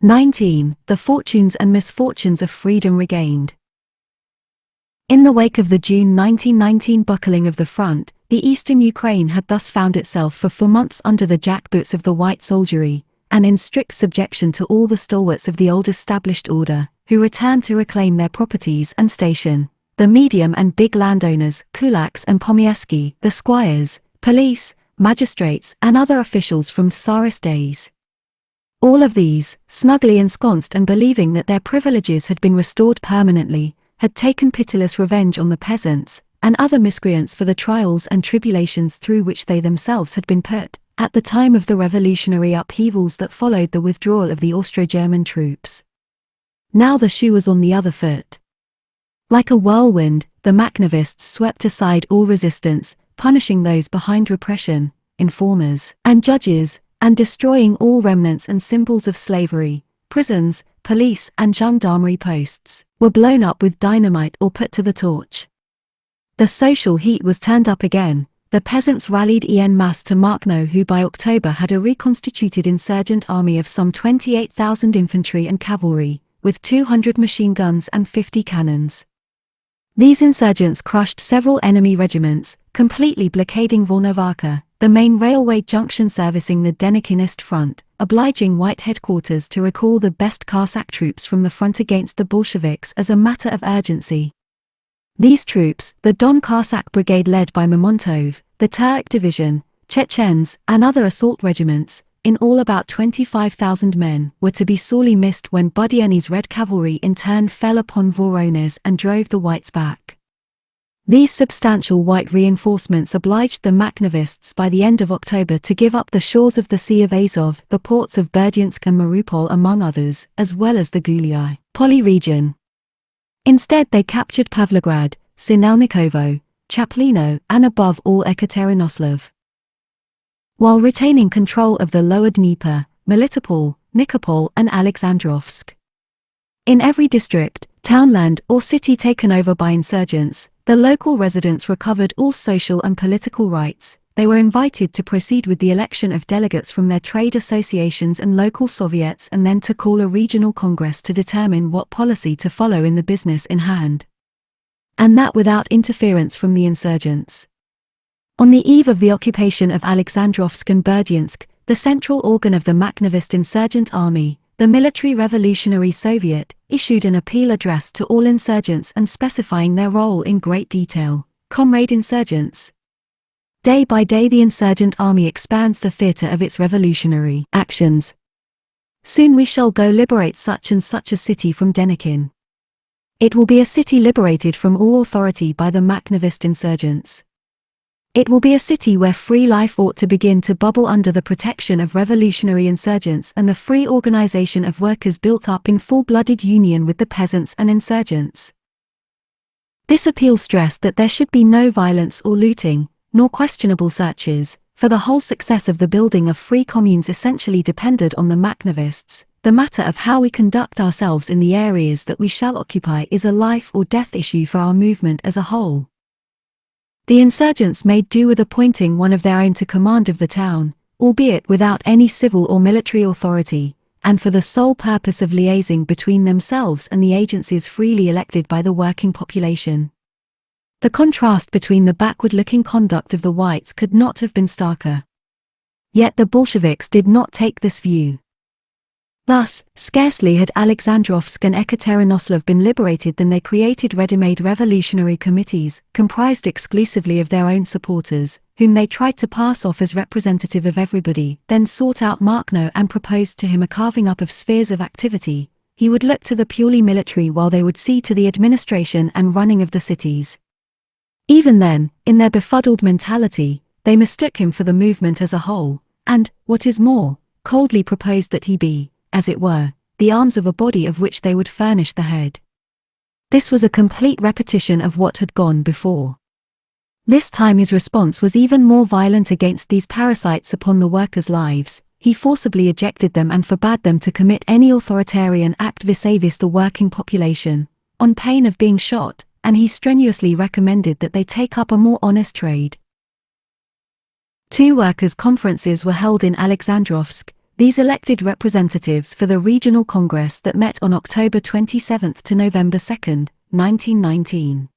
19. The fortunes and misfortunes of freedom regained. In the wake of the June 1919 buckling of the front, the eastern Ukraine had thus found itself for 4 months under the jackboots of the white soldiery, and in strict subjection to all the stalwarts of the old established order, who returned to reclaim their properties and station. The medium and big landowners, kulaks and pomieski, the squires, police, magistrates and other officials from tsarist days. All of these, snugly ensconced and believing that their privileges had been restored permanently, had taken pitiless revenge on the peasants and other miscreants for the trials and tribulations through which they themselves had been put, at the time of the revolutionary upheavals that followed the withdrawal of the Austro-German troops. Now the shoe was on the other foot. Like a whirlwind, the Makhnovists swept aside all resistance, punishing those behind repression, informers and judges, and destroying all remnants and symbols of slavery. Prisons, police and gendarmerie posts were blown up with dynamite or put to the torch. The social heat was turned up again. The peasants rallied en masse to Makhno, who by October had a reconstituted insurgent army of some 28,000 infantry and cavalry, with 200 machine guns and 50 cannons. These insurgents crushed several enemy regiments, completely blockading Volnovakha, the main railway junction servicing the Denikhinist front, obliging White headquarters to recall the best Cossack troops from the front against the Bolsheviks as a matter of urgency. These troops, the Don Cossack Brigade led by Mamontov, the Turk Division, Chechens, and other assault regiments, in all about 25,000 men, were to be sorely missed when Budyenny's Red Cavalry in turn fell upon Voronezh and drove the Whites back. These substantial white reinforcements obliged the Makhnovists by the end of October to give up the shores of the Sea of Azov, the ports of Berdyansk and Mariupol among others, as well as the Gulyi Poli region. Instead they captured Pavlograd, Sinelnikovo, Chaplino, and above all Ekaterinoslav, while retaining control of the lower Dnieper, Melitopol, Nikopol and Alexandrovsk. In every district, townland or city taken over by insurgents, the local residents recovered all social and political rights. They were invited to proceed with the election of delegates from their trade associations and local soviets, and then to call a regional congress to determine what policy to follow in the business in hand. And that without interference from the insurgents. On the eve of the occupation of Alexandrovsk and Berdyansk, the central organ of the Makhnovist insurgent army, the Military Revolutionary Soviet, issued an appeal address to all insurgents and specifying their role in great detail. Comrade insurgents. Day by day the insurgent army expands the theater of its revolutionary actions. Soon we shall go liberate such and such a city from Denikhin. It will be a city liberated from all authority by the Makhnovist insurgents. It will be a city where free life ought to begin to bubble under the protection of revolutionary insurgents and the free organization of workers built up in full-blooded union with the peasants and insurgents. This appeal stressed that there should be no violence or looting, nor questionable searches, for the whole success of the building of free communes essentially depended on the Makhnovists. The matter of how we conduct ourselves in the areas that we shall occupy is a life or death issue for our movement as a whole. The insurgents made do with appointing one of their own to command of the town, albeit without any civil or military authority, and for the sole purpose of liaising between themselves and the agencies freely elected by the working population. The contrast between the backward-looking conduct of the Whites could not have been starker. Yet the Bolsheviks did not take this view. Thus, scarcely had Alexandrovsk and Ekaterinoslav been liberated than they created ready-made revolutionary committees, comprised exclusively of their own supporters, whom they tried to pass off as representative of everybody, then sought out Mahkno and proposed to him a carving up of spheres of activity. He would look to the purely military while they would see to the administration and running of the cities. Even then, in their befuddled mentality, they mistook him for the movement as a whole, and, what is more, coldly proposed that he be, as it were, the arms of a body of which they would furnish the head. This was a complete repetition of what had gone before. This time his response was even more violent against these parasites upon the workers' lives. He forcibly ejected them and forbade them to commit any authoritarian act vis-à-vis the working population, on pain of being shot, and he strenuously recommended that they take up a more honest trade. 2 workers' conferences were held in Alexandrovsk, these elected representatives for the regional congress that met on October 27 to November 2, 1919.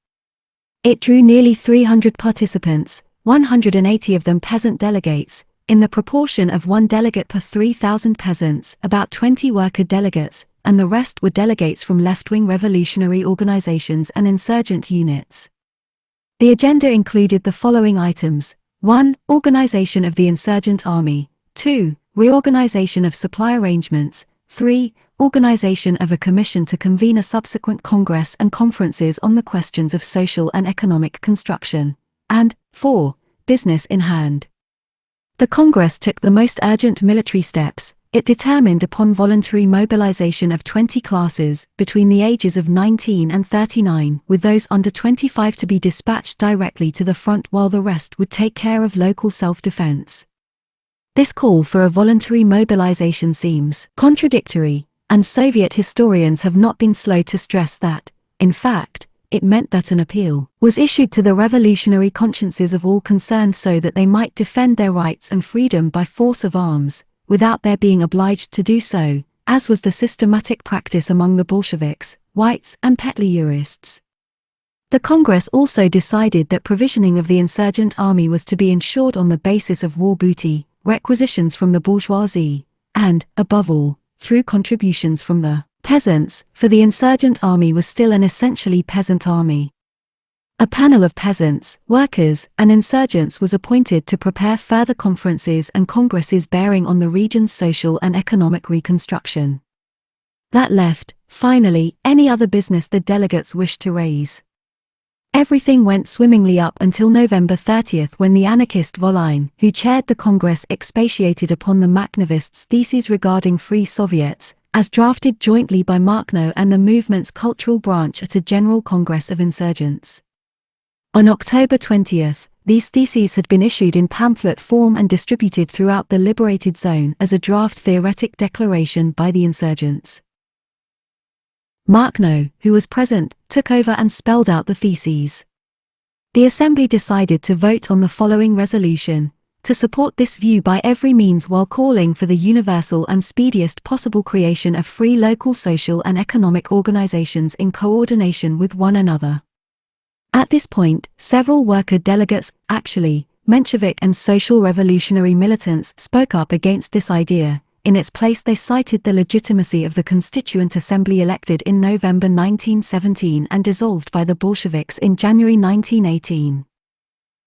It drew nearly 300 participants, 180 of them peasant delegates, in the proportion of 1 delegate per 3,000 peasants, about 20 worker delegates, and the rest were delegates from left-wing revolutionary organizations and insurgent units. The agenda included the following items: 1. Organization of the insurgent army. 2. Reorganization of supply arrangements. 3. Organization of a commission to convene a subsequent congress and conferences on the questions of social and economic construction. And 4. Business in hand. The Congress took the most urgent military steps. It determined upon voluntary mobilization of 20 classes between the ages of 19 and 39, with those under 25 to be dispatched directly to the front while the rest would take care of local self-defense. This call for a voluntary mobilization seems contradictory, and Soviet historians have not been slow to stress that, in fact, it meant that an appeal was issued to the revolutionary consciences of all concerned so that they might defend their rights and freedom by force of arms, without their being obliged to do so, as was the systematic practice among the Bolsheviks, Whites and Petliurists. The Congress also decided that provisioning of the insurgent army was to be ensured on the basis of war booty, requisitions from the bourgeoisie, and, above all, through contributions from the peasants, for the insurgent army was still an essentially peasant army. A panel of peasants, workers, and insurgents was appointed to prepare further conferences and congresses bearing on the region's social and economic reconstruction. That left, finally, any other business the delegates wished to raise. Everything went swimmingly up until November 30, when the anarchist Volyn, who chaired the Congress, expatiated upon the Makhnovists' theses regarding free Soviets, as drafted jointly by Mahkno and the movement's cultural branch at a General Congress of Insurgents. On October 20, these theses had been issued in pamphlet form and distributed throughout the liberated zone as a draft theoretic declaration by the insurgents. Makhno, who was present, took over and spelled out the theses. The Assembly decided to vote on the following resolution: to support this view by every means while calling for the universal and speediest possible creation of free local social and economic organizations in coordination with one another. At this point, several worker delegates, actually, Menshevik and social revolutionary militants, spoke up against this idea. In its place they cited the legitimacy of the Constituent Assembly elected in November 1917 and dissolved by the Bolsheviks in January 1918.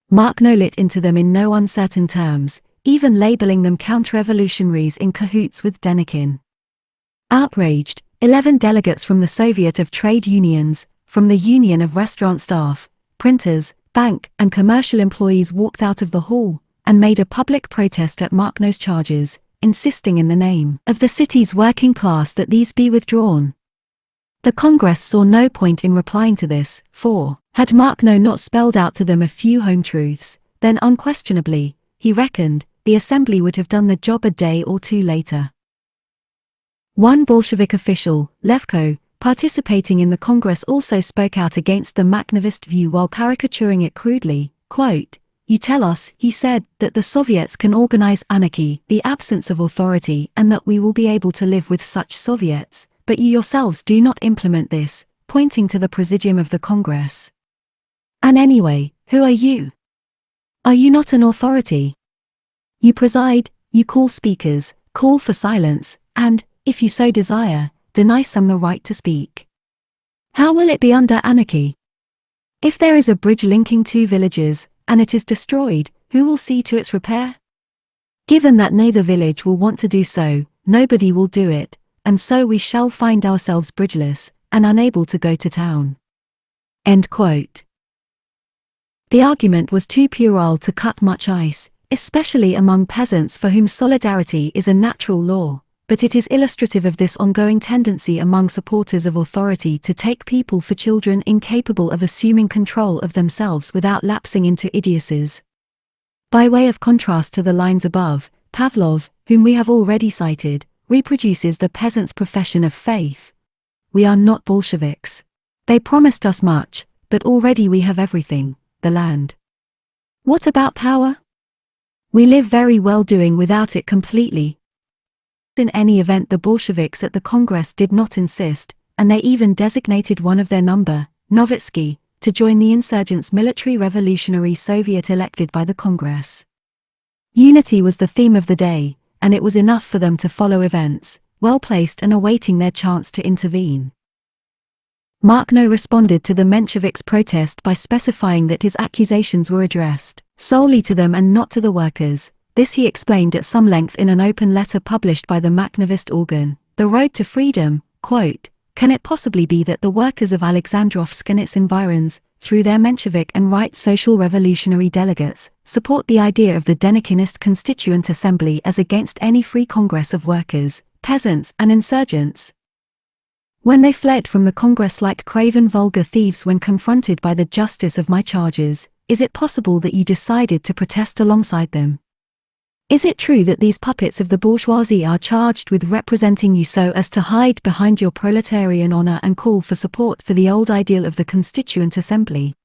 Makhno lit into them in no uncertain terms, even labeling them counter-revolutionaries in cahoots with Denikin. Outraged, 11 delegates from the Soviet of Trade Unions, from the Union of Restaurant Staff, printers, bank and commercial employees walked out of the hall, and made a public protest at Makhno's charges, insisting in the name of the city's working class that these be withdrawn. The Congress saw no point in replying to this, for, had Makhno not spelled out to them a few home truths, then unquestionably, he reckoned, the Assembly would have done the job a day or two later. One Bolshevik official, Levko, participating in the Congress, also spoke out against the Makhnovist view while caricaturing it crudely. Quote, "You tell us," he said, "that the Soviets can organize anarchy, the absence of authority, and that we will be able to live with such Soviets, but you yourselves do not implement this," pointing to the Presidium of the Congress. "And anyway, who are you? Are you not an authority? You preside, you call speakers, call for silence, and, if you so desire, deny some the right to speak. How will it be under anarchy? If there is a bridge linking two villages, and it is destroyed, who will see to its repair? Given that neither village will want to do so, nobody will do it, and so we shall find ourselves bridgeless, and unable to go to town." End quote. The argument was too puerile to cut much ice, especially among peasants for whom solidarity is a natural law, but it is illustrative of this ongoing tendency among supporters of authority to take people for children incapable of assuming control of themselves without lapsing into idiocies. By way of contrast to the lines above, Pavlov, whom we have already cited, reproduces the peasants' profession of faith. "We are not Bolsheviks. They promised us much, but already we have everything, the land. What about power? We live very well doing without it completely. in any event the Bolsheviks at the Congress did not insist, and they even designated one of their number, Novitsky, to join the insurgents' military revolutionary Soviet elected by the Congress. Unity was the theme of the day, and it was enough for them to follow events, well placed and awaiting their chance to intervene. Makhno responded to the Mensheviks' protest by specifying that his accusations were addressed solely to them and not to the workers. This he explained at some length in an open letter published by the Makhnovist organ, The Road to Freedom, quote, "Can it possibly be that the workers of Alexandrovsk and its environs, through their Menshevik and right social revolutionary delegates, support the idea of the Denikhinist Constituent Assembly as against any free congress of workers, peasants and insurgents? When they fled from the Congress like craven vulgar thieves when confronted by the justice of my charges, is it possible that you decided to protest alongside them? Is it true that these puppets of the bourgeoisie are charged with representing you so as to hide behind your proletarian honor and call for support for the old ideal of the Constituent Assembly?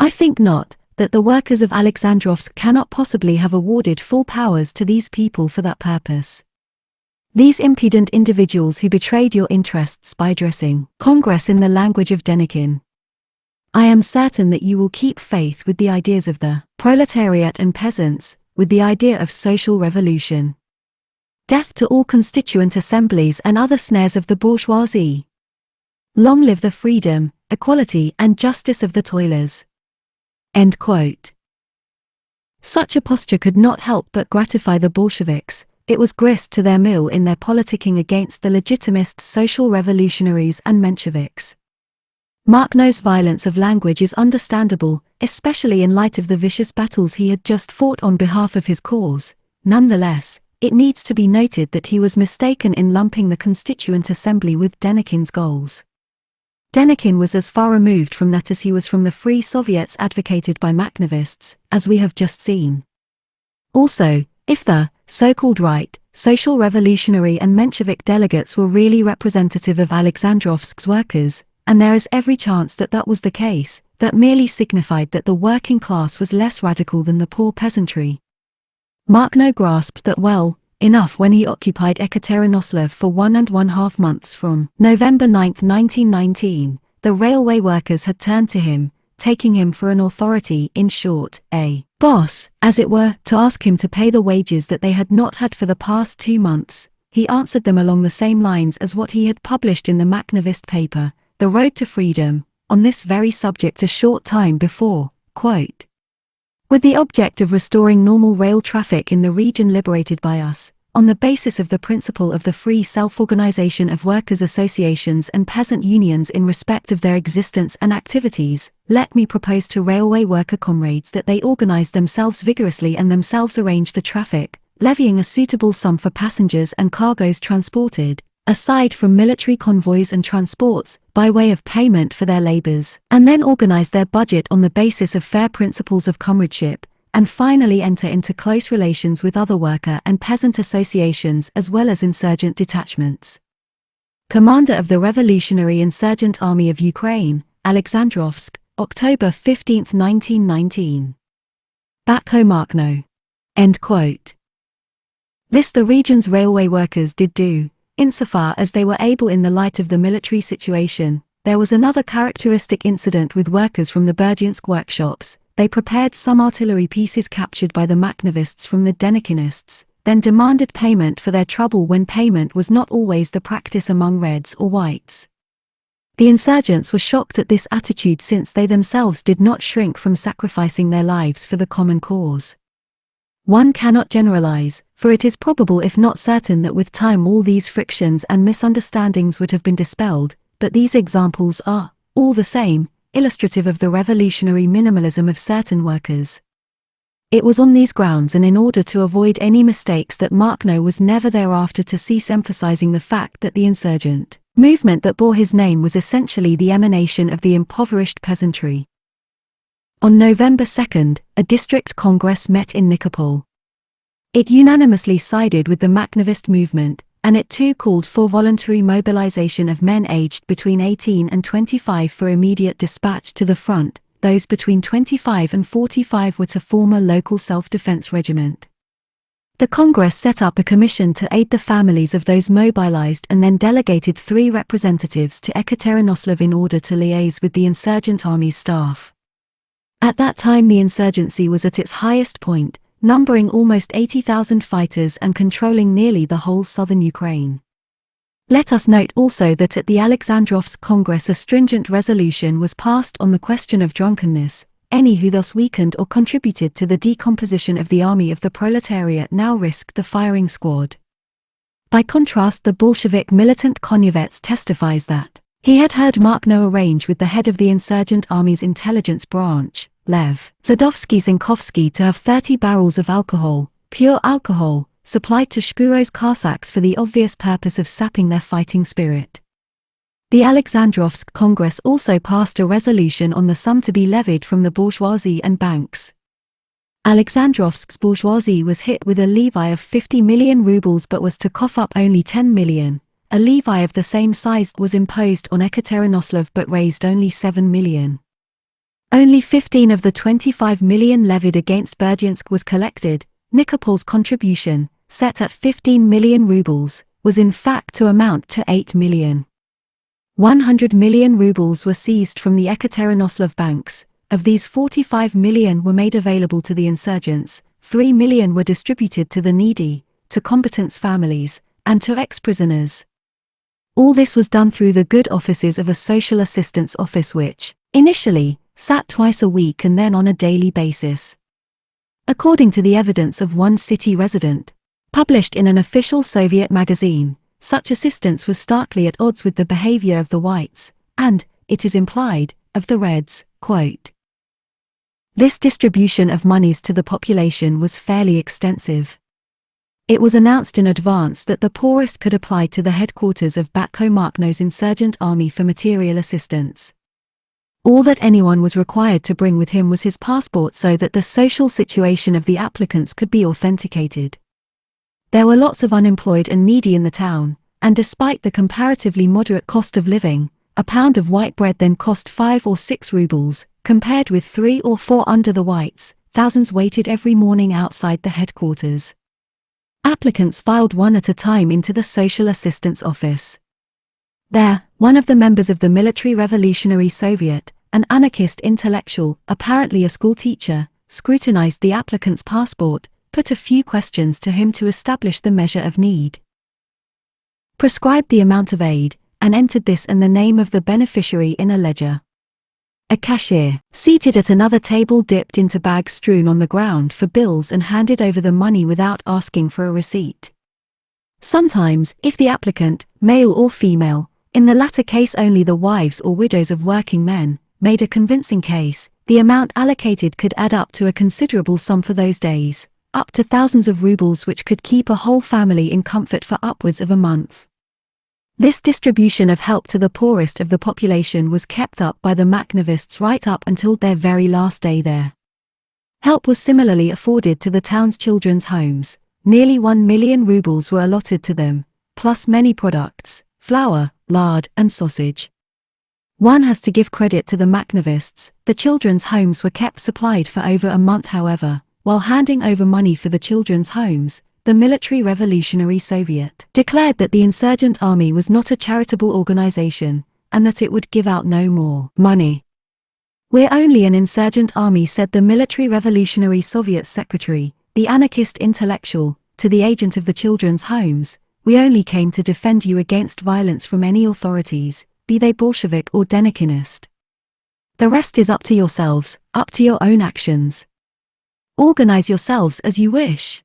I think not, that the workers of Alexandrovsk cannot possibly have awarded full powers to these people for that purpose. These impudent individuals who betrayed your interests by addressing Congress in the language of Denikhin. I am certain that you will keep faith with the ideas of the proletariat and peasants, with the idea of social revolution. Death to all constituent assemblies and other snares of the bourgeoisie. Long live the freedom, equality and justice of the toilers." End quote. Such a posture could not help but gratify the Bolsheviks. It was grist to their mill in their politicking against the legitimist social revolutionaries and Mensheviks. Makhno's violence of language is understandable, especially in light of the vicious battles he had just fought on behalf of his cause. Nonetheless, it needs to be noted that he was mistaken in lumping the Constituent Assembly with Denikhin's goals. Denikhin was as far removed from that as he was from the Free Soviets advocated by Makhnovists, as we have just seen. Also, if the so-called right, social revolutionary and Menshevik delegates were really representative of Alexandrovsk's workers, and there is every chance that that was the case, that merely signified that the working class was less radical than the poor peasantry. Makhno grasped that well enough when he occupied Ekaterinoslav for 1.5 months from November 9, 1919, the railway workers had turned to him, taking him for an authority, in short, a boss, as it were, to ask him to pay the wages that they had not had for the past 2 months. He answered them along the same lines as what he had published in the Makhnovist paper, The Road to Freedom, on this very subject a short time before, quote, "With the object of restoring normal rail traffic in the region liberated by us, on the basis of the principle of the free self-organization of workers' associations and peasant unions in respect of their existence and activities, let me propose to railway worker comrades that they organize themselves vigorously and themselves arrange the traffic, levying a suitable sum for passengers and cargoes transported, aside from military convoys and transports, by way of payment for their labors, and then organize their budget on the basis of fair principles of comradeship, and finally enter into close relations with other worker and peasant associations as well as insurgent detachments." Commander of the Revolutionary Insurgent Army of Ukraine, Alexandrovsk, October 15, 1919. Makhno. End quote. This the region's railway workers did do, insofar as they were able in the light of the military situation. There was another characteristic incident with workers from the Budyensk workshops. They prepared some artillery pieces captured by the Makhnovists from the Denikhinists, then demanded payment for their trouble when payment was not always the practice among Reds or Whites. The insurgents were shocked at this attitude since they themselves did not shrink from sacrificing their lives for the common cause. One cannot generalize, for it is probable if not certain that with time all these frictions and misunderstandings would have been dispelled, but these examples are, all the same, illustrative of the revolutionary minimalism of certain workers. It was on these grounds and in order to avoid any mistakes that Mahkno was never thereafter to cease emphasizing the fact that the insurgent movement that bore his name was essentially the emanation of the impoverished peasantry. On November 2, a district congress met in Nikopol. It unanimously sided with the Makhnovist movement, and it too called for voluntary mobilization of men aged between 18 and 25 for immediate dispatch to the front. Those between 25 and 45 were to form a local self-defense regiment. The Congress set up a commission to aid the families of those mobilized and then delegated 3 representatives to Ekaterinoslev in order to liaise with the insurgent army's staff. At that time the insurgency was at its highest point, numbering almost 80,000 fighters and controlling nearly the whole southern Ukraine. Let us note also that at the Alexandrovsk Congress a stringent resolution was passed on the question of drunkenness. Any who thus weakened or contributed to the decomposition of the army of the proletariat now risked the firing squad. By contrast, the Bolshevik militant Konevets testifies that he had heard Makhno arrange with the head of the insurgent army's intelligence branch, Lev Zadovsky-Zinkovsky, to have 30 barrels of alcohol, pure alcohol, supplied to Shkuro's Cossacks for the obvious purpose of sapping their fighting spirit. The Alexandrovsk Congress also passed a resolution on the sum to be levied from the bourgeoisie and banks. Alexandrovsk's bourgeoisie was hit with a levy of 50 million rubles but was to cough up only 10 million. A levy of the same size was imposed on Ekaterinoslev but raised only 7 million. Only 15 of the 25 million levied against Berdyansk was collected. Nikopol's contribution, set at 15 million rubles, was in fact to amount to 8 million. 100 million rubles were seized from the Ekaterinoslev banks. Of these, 45 million were made available to the insurgents, 3 million were distributed to the needy, to combatants' families, and to ex-prisoners. All this was done through the good offices of a social assistance office which, initially, sat twice a week and then on a daily basis. According to the evidence of one city resident, published in an official Soviet magazine, such assistance was starkly at odds with the behavior of the whites, and, it is implied, of the reds. Quote, this distribution of monies to the population was fairly extensive. It was announced in advance that the poorest could apply to the headquarters of Makhno's insurgent army for material assistance. All that anyone was required to bring with him was his passport so that the social situation of the applicants could be authenticated. There were lots of unemployed and needy in the town, and despite the comparatively moderate cost of living, a pound of white bread then cost 5 or 6 rubles, compared with 3 or 4 under the whites. Thousands waited every morning outside the headquarters. Applicants filed one at a time into the Social Assistance Office. There, one of the members of the Military Revolutionary Soviet, an anarchist intellectual, apparently a school teacher, scrutinized the applicant's passport, put a few questions to him to establish the measure of need, prescribed the amount of aid, and entered this and the name of the beneficiary in a ledger. A cashier, seated at another table, dipped into bags strewn on the ground for bills and handed over the money without asking for a receipt. Sometimes, if the applicant, male or female, in the latter case only the wives or widows of working men, made a convincing case, the amount allocated could add up to a considerable sum for those days, up to thousands of rubles, which could keep a whole family in comfort for upwards of a month. This distribution of help to the poorest of the population was kept up by the Makhnovists right up until their very last day there. Help was similarly afforded to the town's children's homes. Nearly 1 million rubles were allotted to them, plus many products, flour, lard, and sausage. One has to give credit to the Makhnovists. The children's homes were kept supplied for over a month. However, while handing over money for the children's homes, the Military Revolutionary Soviet declared that the insurgent army was not a charitable organization, and that it would give out no more money. "We're only an insurgent army," said the Military Revolutionary Soviet secretary, the anarchist intellectual, to the agent of the children's homes. "We only came to defend you against violence from any authorities, be they Bolshevik or Denikhinist. The rest is up to yourselves, up to your own actions. Organize yourselves as you wish."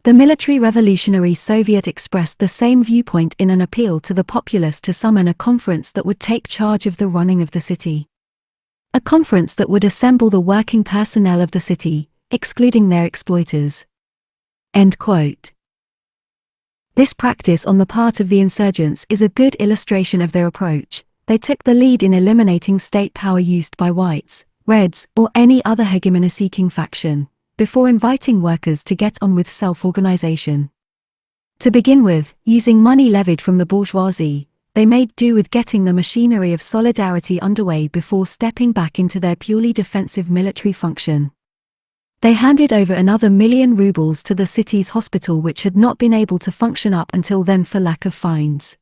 The Military Revolutionary Soviet expressed the same viewpoint in an appeal to the populace to summon a conference that would take charge of the running of the city. A conference that would assemble the working personnel of the city, excluding their exploiters. End quote. This practice on the part of the insurgents is a good illustration of their approach. They took the lead in eliminating state power used by whites, reds, or any other hegemony-seeking faction, before inviting workers to get on with self-organization. To begin with, using money levied from the bourgeoisie, they made do with getting the machinery of solidarity underway before stepping back into their purely defensive military function. They handed over another 1,000,000 rubles to the city's hospital, which had not been able to function up until then for lack of funds.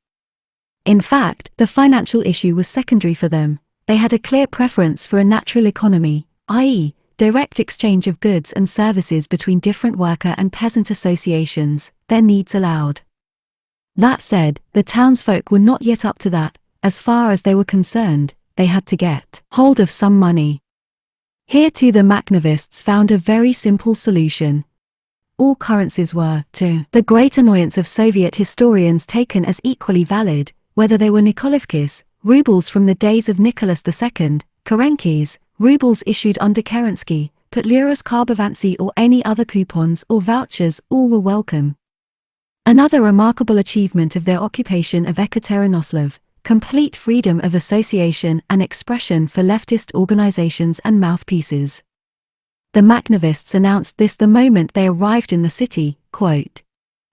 In fact, the financial issue was secondary for them. They had a clear preference for a natural economy, i.e., direct exchange of goods and services between different worker and peasant associations, their needs allowed. That said, the townsfolk were not yet up to that. As far as they were concerned, they had to get hold of some money. Here too the Makhnovists found a very simple solution. All currencies were, to the great annoyance of Soviet historians, taken as equally valid, whether they were Nikolivkis, rubles from the days of Nicholas II, Kerenkis, rubles issued under Kerensky, Petliura's Karbovancy, or any other coupons or vouchers, all were welcome. Another remarkable achievement of their occupation of Ekaterinoslav, complete freedom of association and expression for leftist organizations and mouthpieces. The Makhnovists announced this the moment they arrived in the city, quote,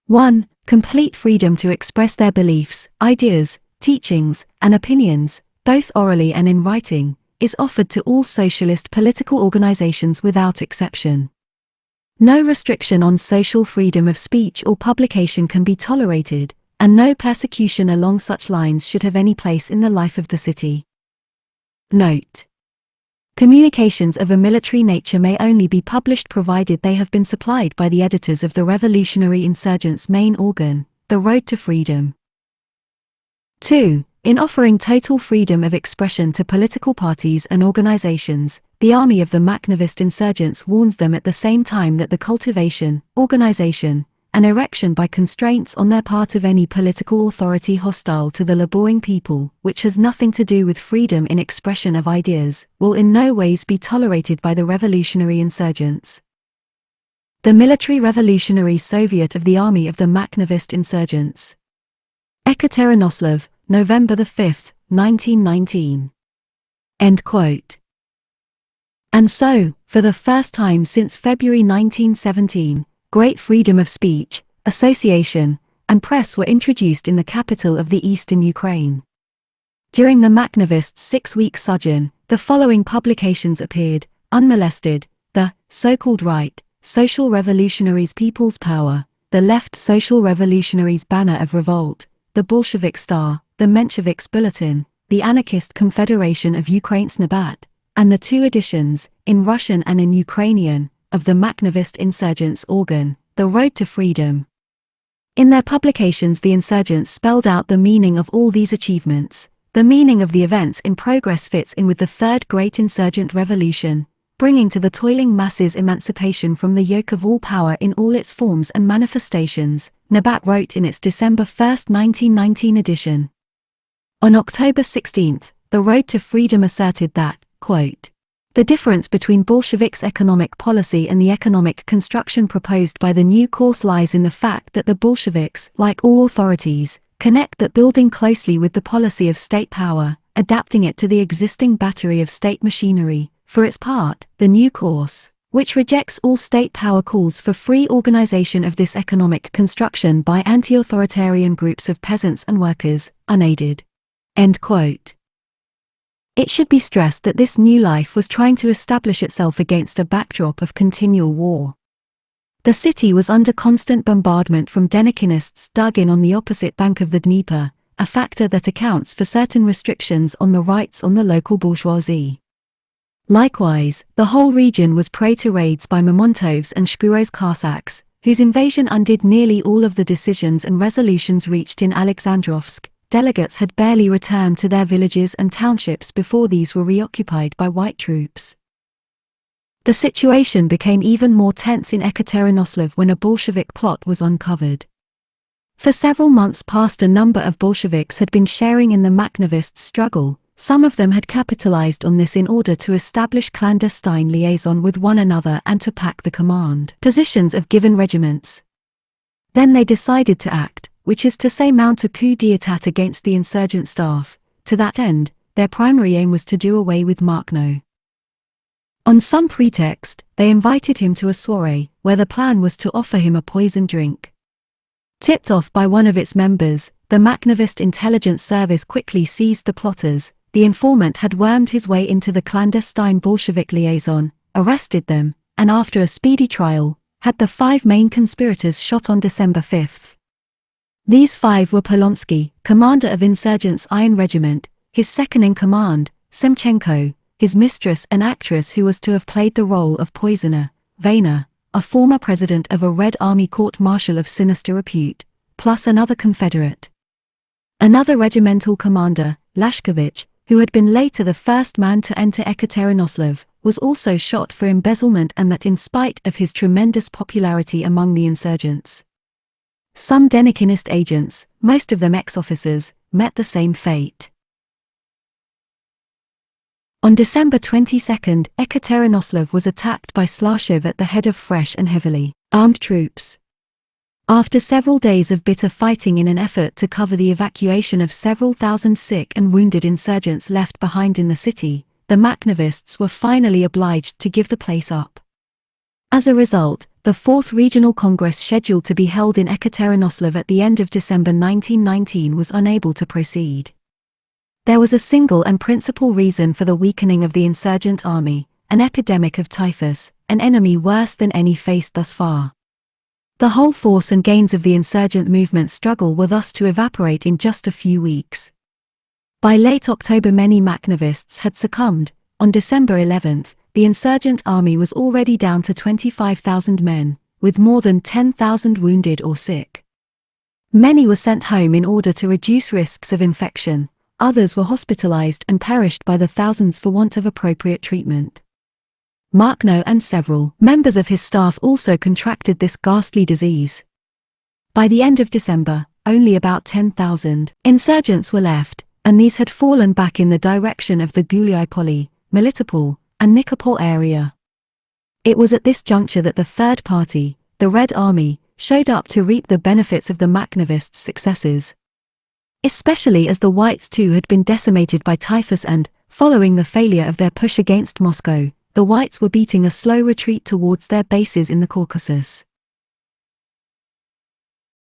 1. Complete freedom to express their beliefs, ideas, teachings, and opinions, both orally and in writing, is offered to all socialist political organizations without exception. No restriction on social freedom of speech or publication can be tolerated, and no persecution along such lines should have any place in the life of the city. Note: communications of a military nature may only be published provided they have been supplied by the editors of the revolutionary insurgents' main organ, The Road to Freedom. 2. In offering total freedom of expression to political parties and organizations, the army of the Makhnovist insurgents warns them at the same time that the cultivation, organization, and erection by constraints on their part of any political authority hostile to the laboring people, which has nothing to do with freedom in expression of ideas, will in no ways be tolerated by the revolutionary insurgents. The Military Revolutionary Soviet of the Army of the Makhnovist Insurgents. Ekaterinoslav, November 5, 1919. End quote. And so, for the first time since February 1917, great freedom of speech, association, and press were introduced in the capital of the eastern Ukraine. During the Makhnovists' 6-week sojourn, the following publications appeared, unmolested: the so-called right, Social Revolutionaries' People's Power, the Left Social Revolutionaries' Banner of Revolt, the Bolshevik Star, the Mensheviks Bulletin, the Anarchist Confederation of Ukraine's Nabat, and the 2 editions, in Russian and in Ukrainian, of the Makhnovist insurgents' organ, The Road to Freedom. In their publications the insurgents spelled out the meaning of all these achievements. The meaning of the events in progress fits in with the Third Great Insurgent Revolution, bringing to the toiling masses emancipation from the yoke of all power in all its forms and manifestations, Nabat wrote in its December 1, 1919 edition. On October 16, The Road to Freedom asserted that, quote, the difference between Bolsheviks' economic policy and the economic construction proposed by the new course lies in the fact that the Bolsheviks, like all authorities, connect that building closely with the policy of state power, adapting it to the existing battery of state machinery. For its part, the new course, which rejects all state power, calls for free organization of this economic construction by anti-authoritarian groups of peasants and workers, unaided. End quote. It should be stressed that this new life was trying to establish itself against a backdrop of continual war. The city was under constant bombardment from Denikinists dug in on the opposite bank of the Dnieper, a factor that accounts for certain restrictions on the rights on the local bourgeoisie. Likewise, the whole region was prey to raids by Mamontov's and Shkuro's Cossacks, whose invasion undid nearly all of the decisions and resolutions reached in Alexandrovsk. Delegates had barely returned to their villages and townships before these were reoccupied by white troops. The situation became even more tense in Ekaterinoslav when a Bolshevik plot was uncovered. For several months past a number of Bolsheviks had been sharing in the Makhnovists' struggle. Some of them had capitalized on this in order to establish clandestine liaison with one another and to pack the command positions of given regiments. Then they decided to act, which is to say mount a coup d'état against the insurgent staff. To that end, their primary aim was to do away with Mahkno. On some pretext, they invited him to a soirée, where the plan was to offer him a poisoned drink. Tipped off by one of its members, the Makhnovist intelligence service quickly seized the plotters. The informant had wormed his way into the clandestine Bolshevik liaison, arrested them, and after a speedy trial, had the 5 main conspirators shot on December 5. These 5 were Polonsky, commander of insurgents' Iron Regiment, his second-in-command, Semchenko, his mistress and actress who was to have played the role of poisoner, Vayner, a former president of a Red Army court-martial of sinister repute, plus another Confederate. Another regimental commander, Lashkovich, who had been later the first man to enter Ekaterinoslav, was also shot for embezzlement, and that in spite of his tremendous popularity among the insurgents. Some Denikhinist agents, most of them ex-officers, met the same fate. On December 22, Ekaterinoslav was attacked by Slashev at the head of fresh and heavily armed troops. After several days of bitter fighting in an effort to cover the evacuation of several thousand sick and wounded insurgents left behind in the city, the Makhnovists were finally obliged to give the place up. As a result, the 4th Regional Congress scheduled to be held in Ekaterinoslav at the end of December 1919 was unable to proceed. There was a single and principal reason for the weakening of the insurgent army: an epidemic of typhus, an enemy worse than any faced thus far. The whole force and gains of the insurgent movement's struggle were thus to evaporate in just a few weeks. By late October many Makhnovists had succumbed. On December 11, the insurgent army was already down to 25,000 men, with more than 10,000 wounded or sick. Many were sent home in order to reduce risks of infection. Others were hospitalized and perished by the thousands for want of appropriate treatment. Makhno and several members of his staff also contracted this ghastly disease. By the end of December, only about 10,000 insurgents were left, and these had fallen back in the direction of the Guliai-Poli, Melitopol, and Nikopol area. It was at this juncture that the third party, the Red Army, showed up to reap the benefits of the Makhnovists' successes. Especially as the Whites too had been decimated by typhus and, following the failure of their push against Moscow, the Whites were beating a slow retreat towards their bases in the Caucasus.